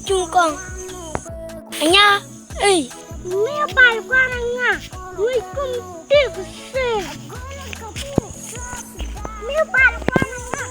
chung con. Anya, ê, mẹ bài qua nè nha. Người công ty của xe. Mẹ bài qua nè nha.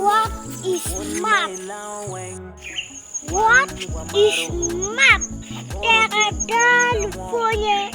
What is MAK? What is MAK? California.